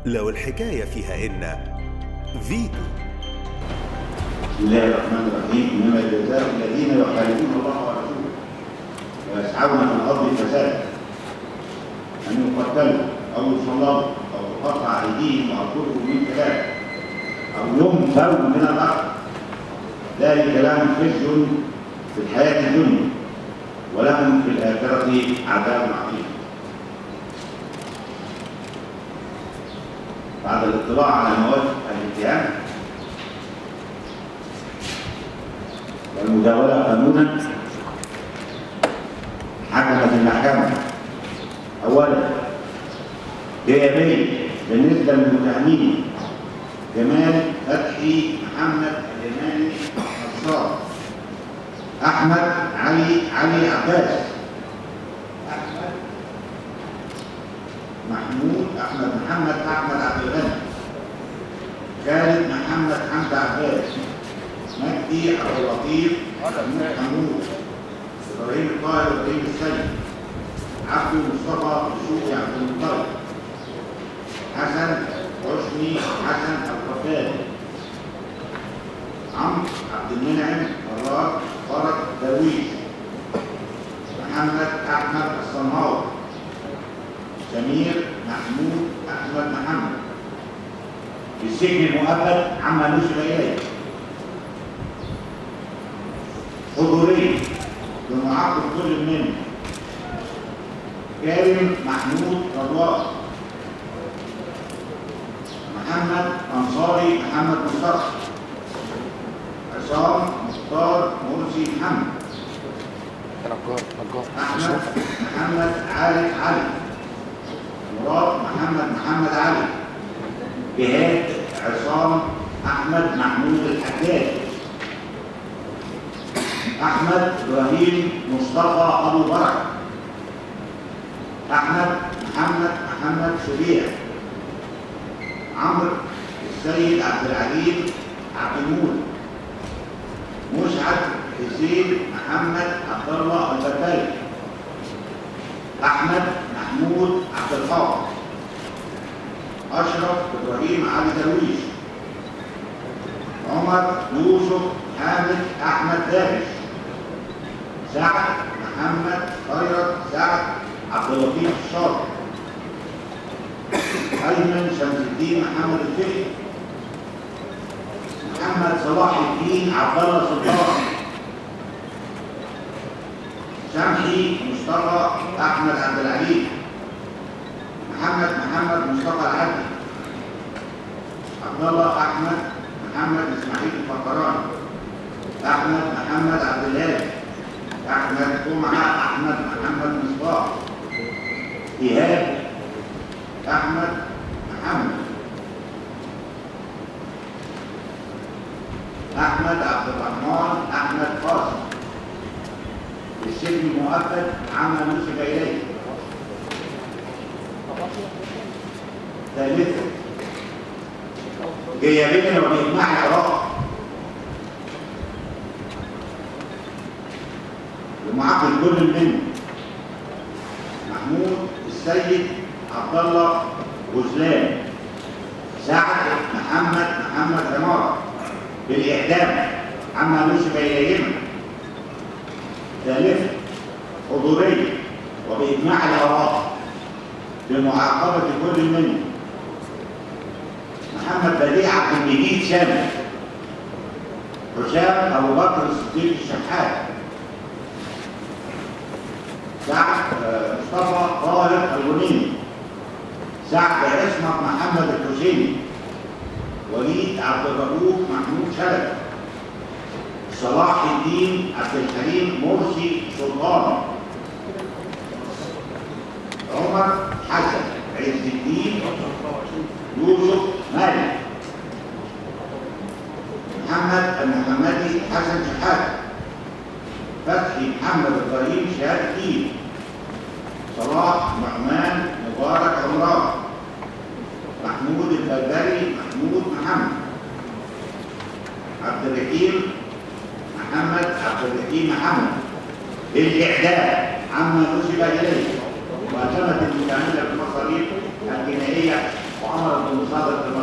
لو الحكاية فيها إن فيتو. بسم الله الرحمن الرحيم. انما جزاء الذين يحاربون الله ورسوله ويسعون في الارض فسادا ان يقتلوا او يصلبوا او تقطع ايديهم وارجلهم من خلاف او ينفوا من الارض، ذلك لهم خزي في الحياه الدنيا ولهم في الاخره عذاب عظيم. بعد الاطلاع على مواد الاتهام والمداولة قانونا، حكمت المحكمة أولا بإيجابية بالنسبة للمتهمين جمال فتحي محمد اليماني نصار، أحمد علي عباس، أحمد محمد عبد الغني، خالد محمد حمد عباس، مجدي عبد اللطيف محمود، ابراهيم الطاهر وابراهيم السيد، عبد مصطفى دسوقي عبد المطلب، حسن حسني حسن القتادي، عمرو عبد المنعم فرج درويش، محمد احمد الصنهاوي، سمير محمود احمد محمد، السجن المؤبد عما نشر اليه. حضورية بمعاقب كل منهم كريم محمود رضوان، محمد أنصاري محمد مصطفى، عصام مختار مرسي محمد، أحمد محمد عارف علي، مراد محمد علي، جهاد عصام أحمد محمود الحجاج، أحمد إبراهيم مصطفى أبو بركة، أحمد محمد شبيع، عمرو السيد عبد العليم عبد المولى، مسعد حسين محمد عبد الله البدري، أحمد محمود عبد الحافظ، أشرف إبراهيم علي درويش، عمر يوسف حامد أحمد دارش، سعد محمد خيرت سعد عبد اللطيف الشاطر، أيمن شمس الدين محمد الفقي، محمد صلاح الدين عبد الله سلطان، شمحي مصطفى أحمد عبد العليم، محمد مصطفى العبدي، عبد الله أحمد محمد إسماعيل الفقراني، أحمد محمد عبد الهادي، أحمد جمعة أحمد محمد مصباح، إيهاب أحمد محمد، أحمد عبد الرحمن أحمد قاسم، السجن المؤبد عما نسب إليه. ثالثا جيابين وبإجماع العراق ومعاقب كل منهم محمود السيد عبد الله غزلان، سعد محمد عمارة بالإعدام عما نسب إليهما. ثالثا حضورية وبإجماع العراق بمعاقبة كل منهم محمد بديع عبد المجيد شامل، حسام أبو بكر الصديق الشحات، سعد مصطفى طاهر الغنيمي، سعد عصمت محمد الحسيني، وليد عبد الرؤوف محمود شلبي، صلاح الدين عبد الحليم مرسي سلطان، عمر حسن عز الدين يوسف مالك، محمد المحمدي حسن شحات، فتحي محمد إبراهيم شهاب الدين، صلاح نعمان مبارك عمران، محمود البدري محمود محمد، عبد الرحيم محمد بالإعدام عما نسب إليه، واعتمد المتعاملة بالمصاريف الجنائية وأمر صادق